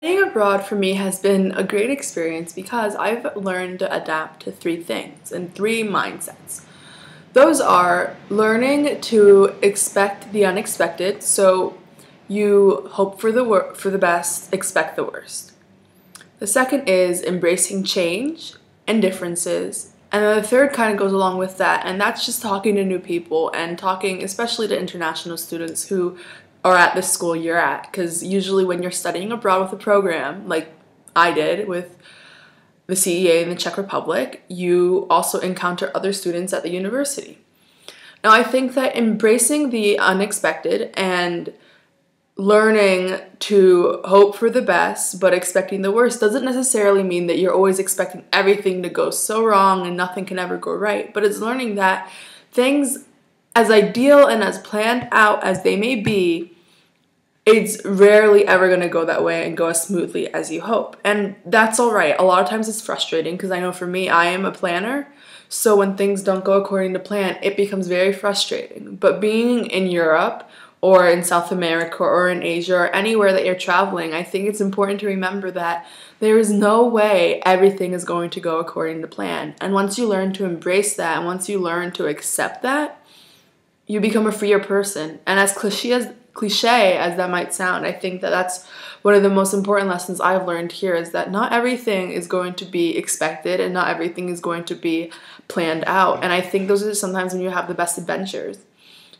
Studying abroad for me has been a great experience because I've learned to adapt to three things and three mindsets. Those are learning to expect the unexpected, so you hope for the best, expect the worst. The second is embracing change and differences. And then the third kind of goes along with that, and that's just talking to new people and talking especially to international students who are at the school you're at. Because usually, when you're studying abroad with a program, like I did with the CEA in the Czech Republic, you also encounter other students at the university. Now, I think that embracing the unexpected and learning to hope for the best but expecting the worst doesn't necessarily mean that you're always expecting everything to go so wrong and nothing can ever go right, but it's learning that things, as ideal and as planned out as they may be, it's rarely ever going to go that way and go as smoothly as you hope. And that's all right. A lot of times it's frustrating because I know for me, I am a planner. So when things don't go according to plan, it becomes very frustrating. But being in Europe or in South America or in Asia or anywhere that you're traveling, I think it's important to remember that there is no way everything is going to go according to plan. And once you learn to embrace that and once you learn to accept that, you become a freer person. And as cliche as that might sound, I think that that's one of the most important lessons I've learned here is that not everything is going to be expected and not everything is going to be planned out. And I think those are sometimes when you have the best adventures.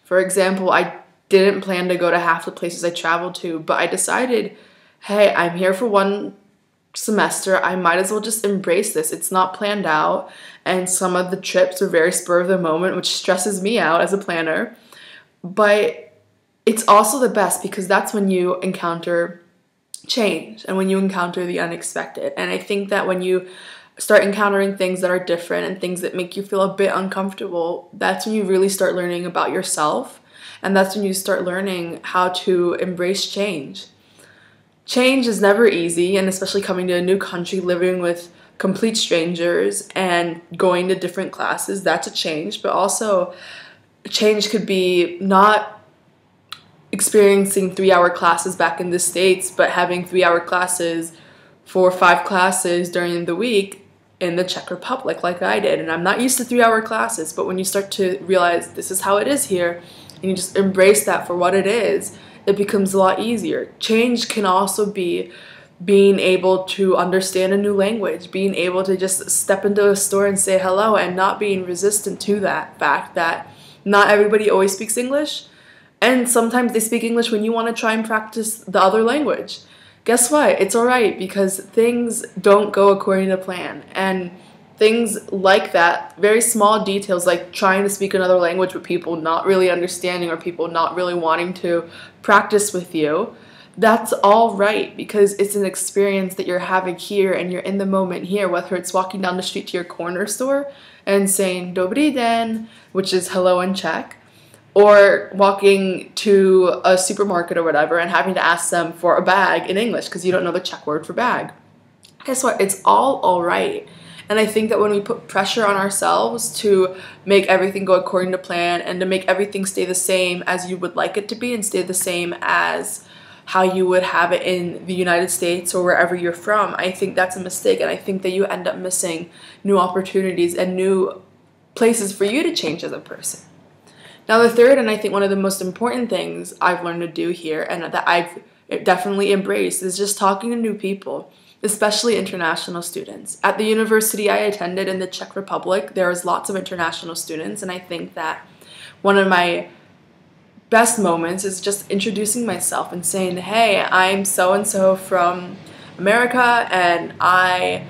For example, I didn't plan to go to half the places I traveled to, but I decided, hey, I'm here for one semester. I might as well just embrace this. It's not planned out, and some of the trips are very spur of the moment, which stresses me out as a planner. But it's also the best because that's when you encounter change and when you encounter the unexpected. And I think that when you start encountering things that are different and things that make you feel a bit uncomfortable, that's when you really start learning about yourself. And that's when you start learning how to embrace change. Change is never easy, and especially coming to a new country, living with complete strangers and going to different classes, that's a change. But also, change could be not experiencing 3-hour classes back in the States, but having 3-hour classes for 5 classes during the week in the Czech Republic, like I did. And I'm not used to 3-hour classes, but when you start to realize this is how it is here, and you just embrace that for what it is, it becomes a lot easier. Change can also be being able to understand a new language, being able to just step into a store and say hello and not being resistant to that fact that not everybody always speaks English. And sometimes they speak English when you want to try and practice the other language. Guess what? It's alright because things don't go according to plan. And things like that, very small details like trying to speak another language with people not really understanding or people not really wanting to practice with you, that's all right because it's an experience that you're having here and you're in the moment here, whether it's walking down the street to your corner store and saying Dobrý den, which is hello in Czech, or walking to a supermarket or whatever and having to ask them for a bag in English because you don't know the Czech word for bag. Guess what? It's all right. And I think that when we put pressure on ourselves to make everything go according to plan and to make everything stay the same as you would like it to be and stay the same as how you would have it in the United States or wherever you're from, I think that's a mistake. And I think that you end up missing new opportunities and new places for you to change as a person. Now, the third, and I think one of the most important things I've learned to do here and that I've definitely embraced is just talking to new people, especially international students. At the university I attended in the Czech Republic, there was lots of international students, and I think that one of my best moments is just introducing myself and saying, hey, I'm so-and-so from America, and I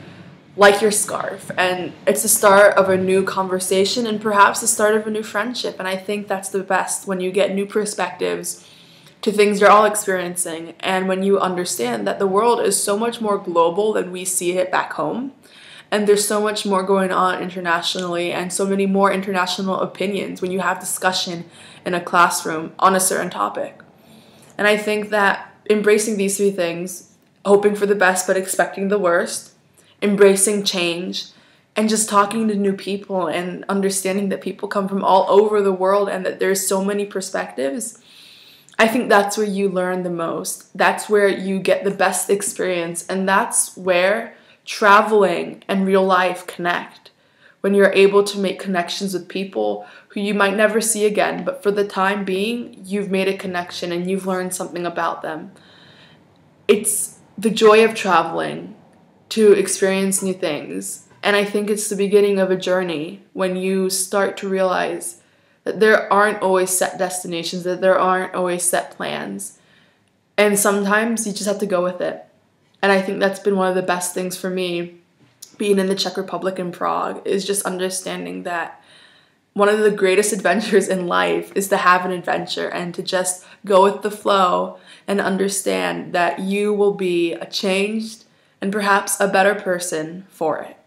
like your scarf. And it's the start of a new conversation and perhaps the start of a new friendship. And I think that's the best when you get new perspectives to things you're all experiencing, and when you understand that the world is so much more global than we see it back home, and there's so much more going on internationally and so many more international opinions when you have discussion in a classroom on a certain topic. And I think that embracing these three things, hoping for the best but expecting the worst, embracing change, and just talking to new people and understanding that people come from all over the world and that there's so many perspectives, I think that's where you learn the most. That's where you get the best experience, and that's where traveling and real life connect. When you're able to make connections with people who you might never see again, but for the time being, you've made a connection and you've learned something about them. It's the joy of traveling to experience new things. And I think it's the beginning of a journey when you start to realize that there aren't always set destinations, that there aren't always set plans. And sometimes you just have to go with it. And I think that's been one of the best things for me being in the Czech Republic in Prague, is just understanding that one of the greatest adventures in life is to have an adventure and to just go with the flow and understand that you will be a changed and perhaps a better person for it.